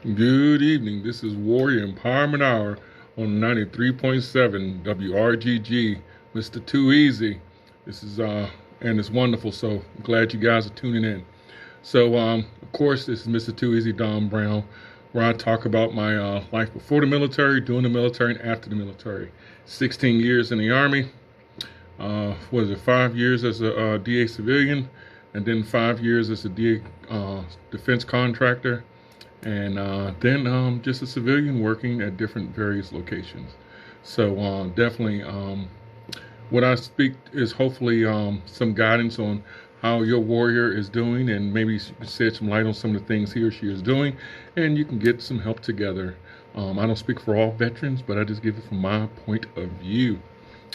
Good evening. This is Warrior Empowerment Hour on 93.7 WRGG. Mr. Too Easy. This is and it's wonderful. So I'm glad you guys are tuning in. So of course, this is Mr. Too Easy Don Brown, where I talk about my life before the military, during the military, and after the military. 16 years in the Army. Was it 5 years as a DA civilian, and then 5 years as a DA defense contractor, and then just a civilian working at different various locations. So definitely, what I speak is hopefully some guidance on how your warrior is doing, and maybe shed some light on some of the things he or she is doing, and you can get some help together. I don't speak for all veterans, but I just give it from my point of view.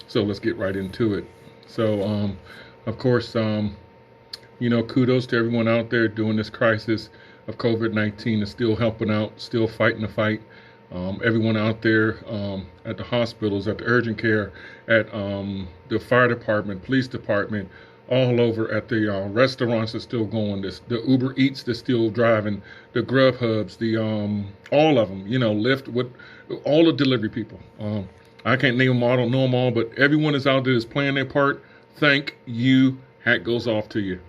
So let's get right into it. So, of course, kudos to everyone out there during this crisis of COVID-19 is still helping out, still fighting the fight. Everyone out there at the hospitals, at the urgent care, at the fire department, police department, all over at the restaurants that's still going. The Uber Eats that's still driving, the Grubhubs, the all of them. Lyft, with all the delivery people. I can't name them all, I don't know them all, but everyone is out there is playing their part. Thank you. Hat goes off to you.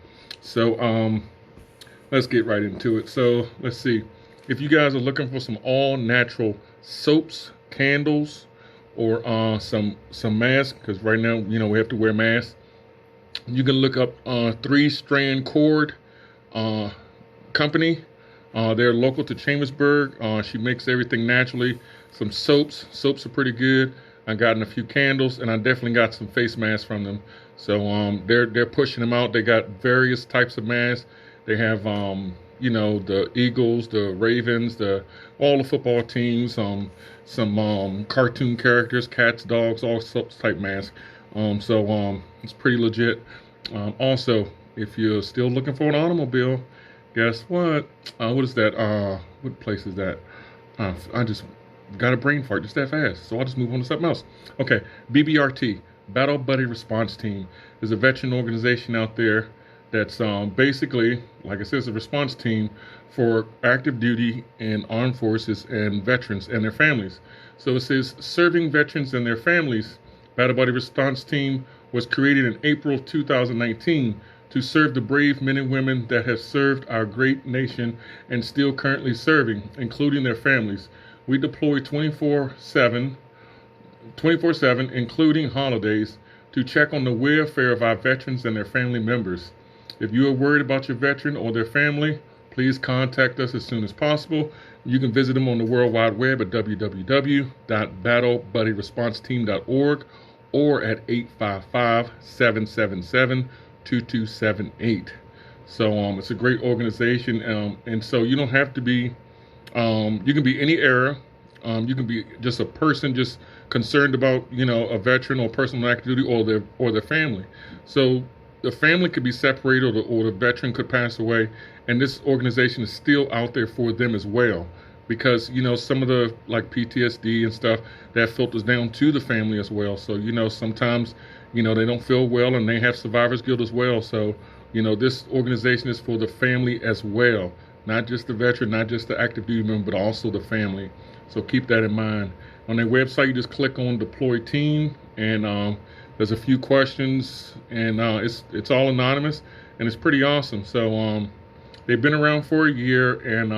So let's get right into it. So let's see. If you guys are looking for some all natural soaps, candles, or some masks, because right now we have to wear masks, you can look up 3 Strand Cord company. They're local to Chambersburg. She makes everything naturally. Some soaps. Soaps are pretty good. I gotten a few candles, and I definitely got some face masks from them. So they're pushing them out. They got various types of masks. They have the Eagles, the Ravens, all the football teams, some cartoon characters, cats, dogs, all sorts type masks. So it's pretty legit. Also, if you're still looking for an automobile, guess what? What is that? What place is that? I just got a brain fart just that fast, so I'll just move on to something else. Okay, BBRT, Battle Buddy Response Team, is a veteran organization out there that's basically, like I said, it's a response team for active duty and armed forces and veterans and their families. So it says, serving veterans and their families, Battle Buddy Response Team was created in April 2019 to serve the brave men and women that have served our great nation and still currently serving, including their families. We deploy 24/7, including holidays, to check on the welfare of our veterans and their family members. If you are worried about your veteran or their family, please contact us as soon as possible. You can visit them on the World Wide Web at www.battlebuddyresponseteam.org or at 855-777-2278. So it's a great organization, and so you don't have to be. You can be any era. You can be just a person just concerned about a veteran or person on active duty or their family. So the family could be separated, or the veteran could pass away, and this organization is still out there for them as well, because some of the like PTSD and stuff that filters down to the family as well. So sometimes they don't feel well and they have survivor's guilt as well. So this organization is for the family as well, not just the veteran, not just the active duty member, but also the family. So keep that in mind. On their website, you just click on Deploy Team, and there's a few questions, and it's all anonymous, and it's pretty awesome. So they've been around for a year, and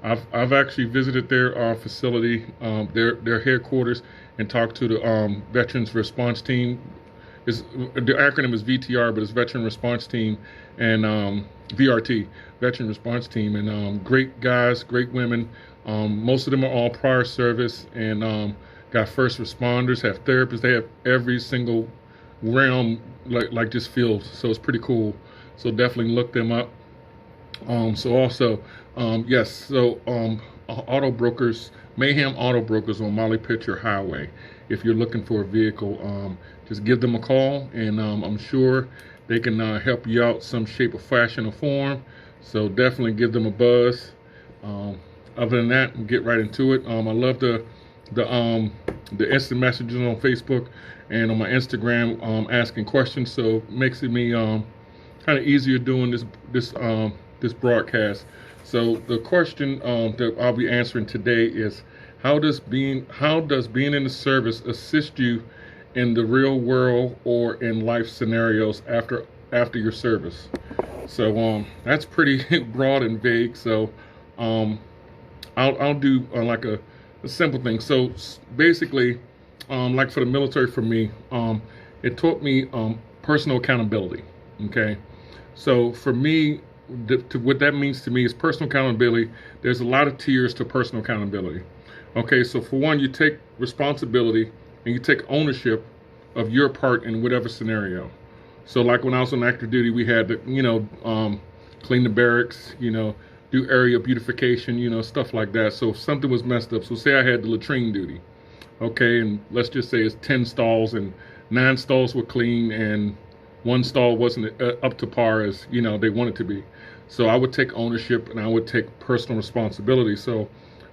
I've actually visited their facility, their headquarters, and talked to the Veterans Response Team. The acronym is VTR, but it's Veteran Response Team, and VRT, Veteran Response Team, and great guys, great women. Most of them are all prior service, and got first responders, have therapists. They have every single realm like this field. So it's pretty cool. So definitely look them up. Yes. So auto brokers, Mayhem Auto Brokers on Molly Pitcher Highway. If you're looking for a vehicle, just give them a call, and I'm sure they can help you out some shape or fashion or form. So definitely give them a buzz. Other than that, we'll get right into it. I love the instant messages on Facebook and on my Instagram asking questions. So it makes it me kind of easier doing this this broadcast. So the question that I'll be answering today is, how does being in the service assist you in the real world or in life scenarios after your service? So that's pretty broad and vague. So um, I'll do like a simple thing. So basically, like for the military, for me, it taught me personal accountability. Okay, so for me, what that means to me is personal accountability. There's a lot of tiers to personal accountability. Okay, so for one, you take responsibility and you take ownership of your part in whatever scenario. So like when I was on active duty, we had to, clean the barracks, do area beautification, stuff like that. So if something was messed up, so say I had the latrine duty, okay, and let's just say it's 10 stalls and 9 stalls were clean and one stall wasn't up to par as, they wanted to be. So I would take ownership and I would take personal responsibility. So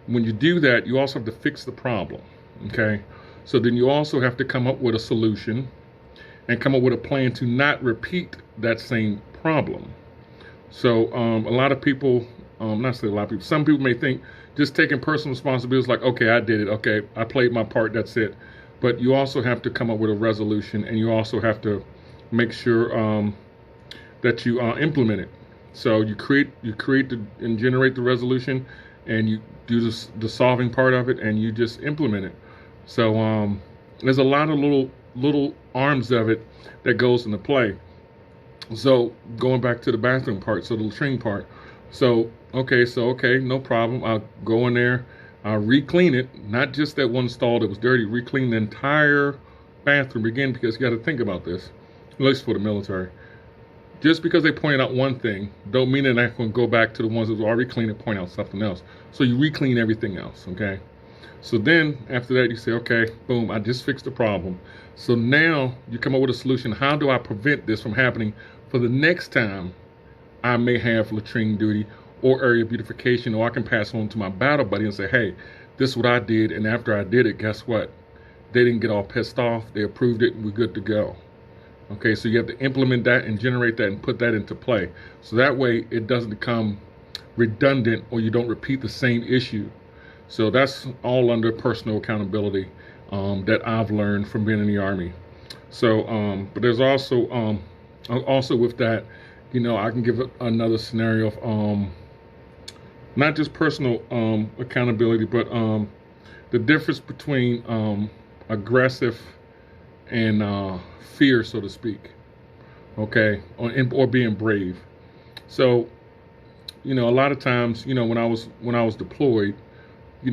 when you do that, you also have to fix the problem, okay? So then you also have to come up with a solution and come up with a plan to not repeat that same problem. So a lot of people, not say a lot of people, some people may think just taking personal responsibility is like, okay, I did it. Okay, I played my part. That's it. But you also have to come up with a resolution, and you also have to make sure that you implement it. So you create and generate the resolution, and you do the solving part of it, and you just implement it. So there's a lot of little arms of it that goes into play. So going back to the bathroom part, so the latrine part. So okay, no problem. I'll go in there, I'll re-clean it, not just that one stall that was dirty, re-clean the entire bathroom again, because you got to think about this, at least for the military. Just because they pointed out one thing, don't mean they're not going to go back to the ones that were already cleaned and point out something else. So you re-clean everything else, okay? So then after that, you say, okay, boom, I just fixed the problem. So now you come up with a solution. How do I prevent this from happening for the next time I may have latrine duty or area beautification, or I can pass on to my battle buddy and say, hey, this is what I did, and after I did it, guess what? They didn't get all pissed off. They approved it, and we're good to go. Okay, so you have to implement that and generate that and put that into play. So that way it doesn't become redundant or you don't repeat the same issue. So that's all under personal accountability that I've learned from being in the Army. So, but there's also with that, I can give another scenario of not just personal accountability, but the difference between aggressive and fear, so to speak. Okay, or being brave. So, a lot of times, when I was deployed, we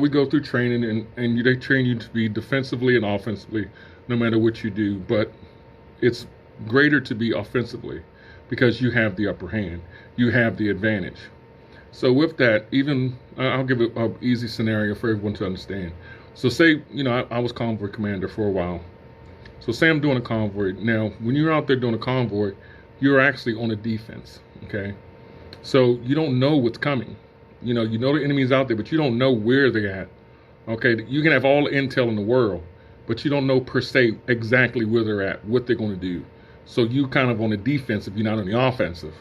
go through training and they train you to be defensively and offensively, no matter what you do. But it's greater to be offensively because you have the upper hand, you have the advantage. So with that, even I'll give an easy scenario for everyone to understand. So say, I was convoy commander for a while. So say I'm doing a convoy. Now, when you're out there doing a convoy, you're actually on a defense, okay? So you don't know what's coming. You know the enemy's out there, but you don't know where they're at, okay? You can have all the intel in the world, but you don't know per se exactly where they're at, what they're going to do. So you kind of on the defensive, you're not on the offensive.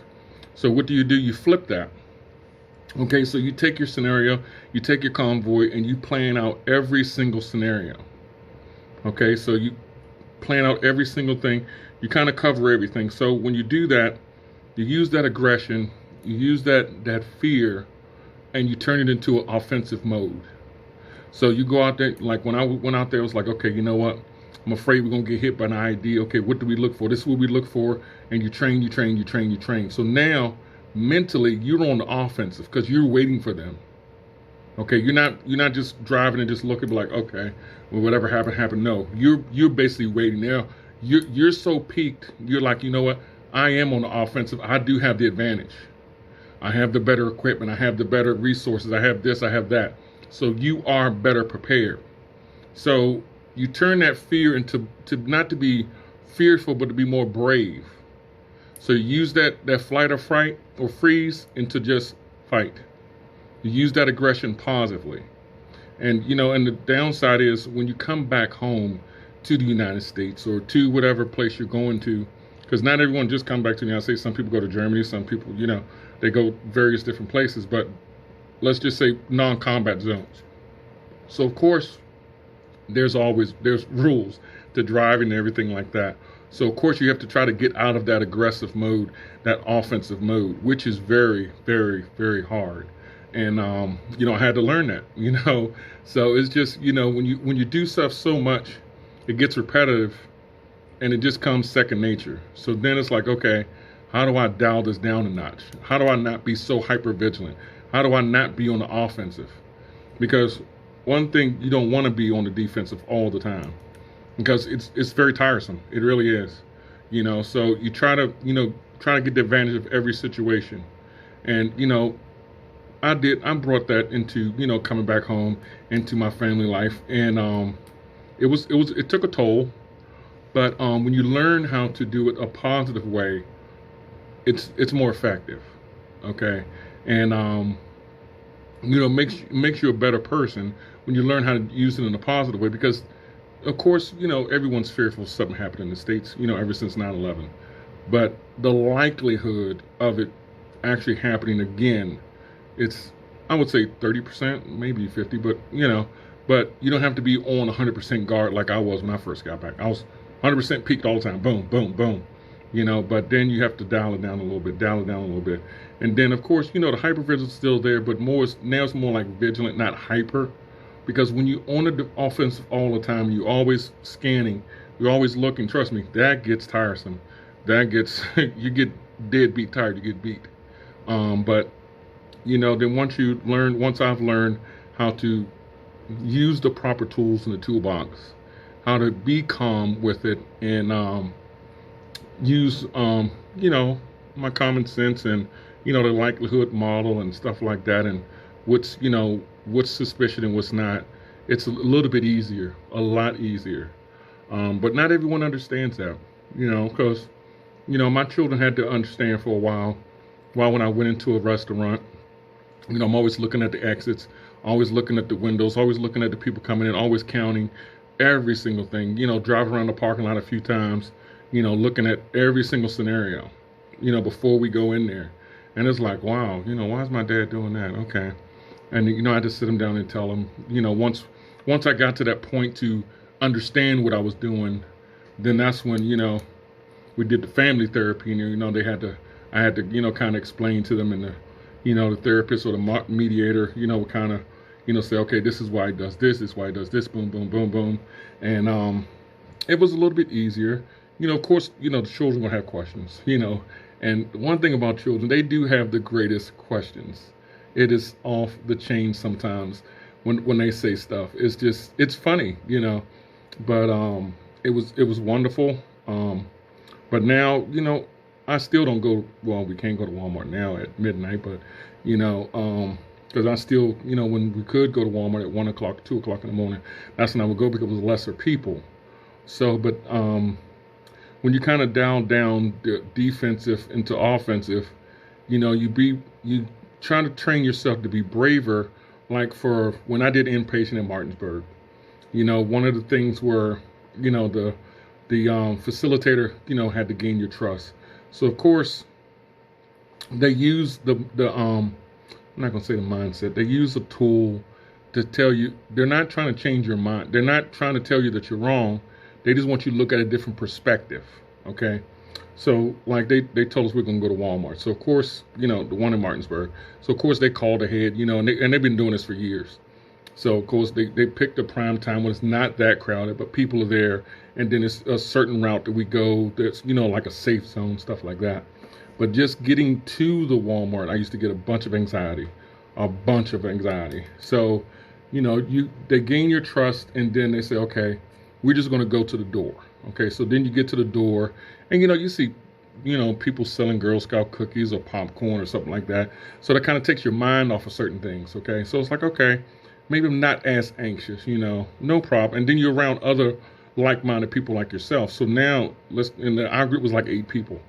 So what do? You flip that. Okay, so you take your scenario, you take your convoy, and you plan out every single scenario. Okay, so you plan out every single thing. You kind of cover everything. So when you do that, you use that aggression, you use that fear, and you turn it into an offensive mode. So you go out there, like when I went out there, I was like, okay, you know what? I'm afraid we're going to get hit by an ID. Okay, what do we look for? This is what we look for. And you train. So now, mentally, you're on the offensive because you're waiting for them. Okay, you're not just driving and just looking like, okay, well, whatever happened. No, you're basically waiting. Now, you're so peaked, you're like, you know what? I am on the offensive. I do have the advantage. I have the better equipment. I have the better resources. I have this, I have that. So you are better prepared. So you turn that fear into not to be fearful, but to be more brave. So you use that flight or fright or freeze into just fight. You use that aggression positively. And, and the downside is when you come back home to the United States or to whatever place you're going to, because not everyone just comes back to the United States. Some people go to Germany, some people, they go various different places, but let's just say non-combat zones. So of course, there's rules to driving and everything like that. So of course you have to try to get out of that aggressive mode, that offensive mode, which is very, very, very hard. And I had to learn that, So it's just, when you do stuff so much, it gets repetitive and it just comes second nature. So then it's like, okay, how do I dial this down a notch? How do I not be so hyper vigilant? How do I not be on the offensive? Because one thing, you don't want to be on the defensive all the time, because it's very tiresome. It really is. So you try to get the advantage of every situation. And I brought that into coming back home into my family life, and it took a toll. But when you learn how to do it a positive way, it's more effective. Okay. And makes you a better person when you learn how to use it in a positive way, because of course, everyone's fearful of something happening in the States, ever since 9/11. But the likelihood of it actually happening again, it's, I would say 30%, maybe 50, but but you don't have to be on 100% guard like I was when I first got back. I was 100% peaked all the time. Boom, boom, boom. But then you have to dial it down a little bit. And then, of course, the hypervigilance is still there, but now it's more like vigilant, not hyper. Because when you're on the offensive all the time, you're always scanning, you're always looking, trust me, that gets tiresome. You get dead beat tired, you get beat. But, then once I've learned how to use the proper tools in the toolbox, how to be calm with it, and use my common sense, and the likelihood model and stuff like that, and what's suspicion and what's not, it's a little bit easier, a lot easier. But not everyone understands that, because my children had to understand for a while when I went into a restaurant, I'm always looking at the exits, always looking at the windows, always looking at the people coming in, always counting every single thing, driving around the parking lot a few times, looking at every single scenario, before we go in there. And it's like, wow, why is my dad doing that? Okay. And, I had to sit him down and tell him, once I got to that point to understand what I was doing, then that's when, we did the family therapy, and, I had to, kind of explain to them, and the therapist or the mediator, would kind of, say, okay, this is why he does this is why he does this, boom, boom, boom, boom. And it was a little bit easier. Of course, the children will have questions, and one thing about children, they do have the greatest questions. It is off the chain sometimes when they say stuff. It's funny, but it was wonderful. But now, I still don't go, well, we can't go to Walmart now at midnight, but, because I still, when we could go to Walmart at 1 o'clock, 2 o'clock in the morning, that's when I would go, because it was lesser people. So, but when you kind of dial down the defensive into offensive, you try to train yourself to be braver. Like for when I did inpatient in Martinsburg, one of the things were, the facilitator, had to gain your trust. So of course, they use the I'm not gonna say the mindset. They use a tool to tell you. They're not trying to change your mind. They're not trying to tell you that you're wrong. They just want you to look at a different perspective. Okay. So like they told us we're gonna go to Walmart. So of course, the one in Martinsburg. So of course they called ahead, and they've been doing this for years. So of course they picked a prime time when it's not that crowded, but people are there, and then it's a certain route that we go that's like a safe zone, stuff like that. But just getting to the Walmart, I used to get a bunch of anxiety. So, they gain your trust, and then they say, okay, we're just gonna go to the door. Okay, so then you get to the door, and you see, people selling Girl Scout cookies or popcorn or something like that. So that kind of takes your mind off of certain things. Okay, so it's like, okay, maybe I'm not as anxious, no problem. And then you're around other like-minded people like yourself. So now our group was like 8 people.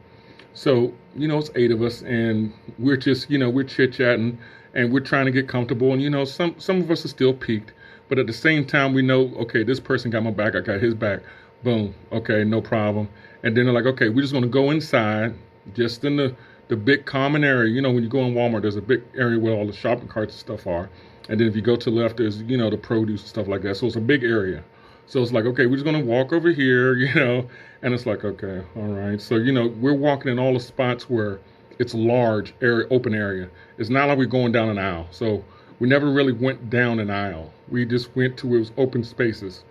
So, it's 8 of us, and we're just, we're chit-chatting, and we're trying to get comfortable. And, some of us are still peaked, but at the same time, we know, okay, this person got my back, I got his back. Boom. Okay, no problem. And then they're like, okay, we're just going to go inside, just in the big common area. You know, when you go in Walmart, there's a big area where all the shopping carts and stuff are. And then if you go to the left, there's, you know, the produce and stuff like that. So it's a big area. So it's like, okay, we're just going to walk over here, you know. And it's like, okay, all right. So, you know, we're walking in all the spots where it's a large area, open area. It's not like we're going down an aisle. So we never really went down an aisle. We just went to where it was open spaces.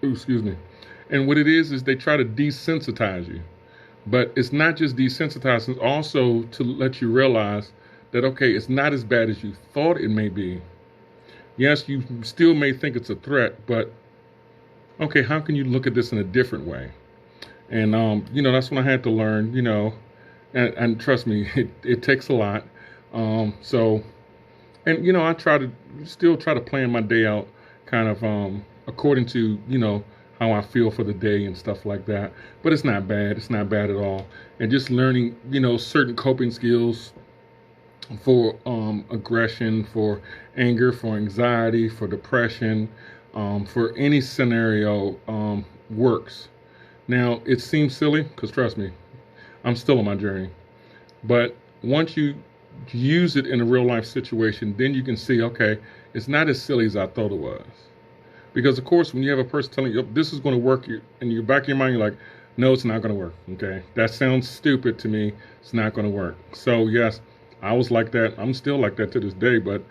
Ooh, excuse me. And what it is they try to desensitize you. But it's not just desensitizing, it's also to let you realize that, okay, it's not as bad as you thought it may be. Yes, you still may think it's a threat, but okay, how can you look at this in a different way? And, you know, that's when I had to learn, you know, and trust me, it takes a lot. So, and, you know, I still try to plan my day out kind of according to, you know, how I feel for the day and stuff like that. But it's not bad. It's not bad at all. And just learning, you know, certain coping skills for aggression, for anger, for anxiety, for depression, for any scenario works. Now, it seems silly because trust me, I'm still on my journey. But once you use it in a real life situation, then you can see, okay, it's not as silly as I thought it was. Because, of course, when you have a person telling you, oh, this is going to work, in your back of your mind, you're like, no, it's not going to work. Okay, that sounds stupid to me. It's not going to work. So, yes, I was like that. I'm still like that to this day. But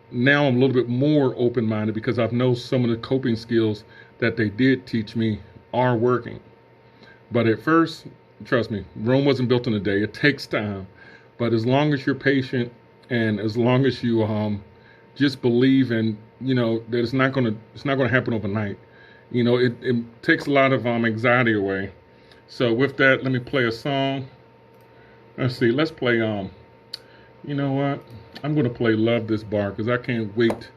now I'm a little bit more open-minded because I've known some of the coping skills that they did teach me are working. But at first, trust me, Rome wasn't built in a day. It takes time. But as long as you're patient and as long as you just believe in, you know, that it's not gonna happen overnight. You know, it takes a lot of anxiety away. So with that, let me play a song. Let's see, let's play you know what? I'm gonna play Love This Bar because I can't wait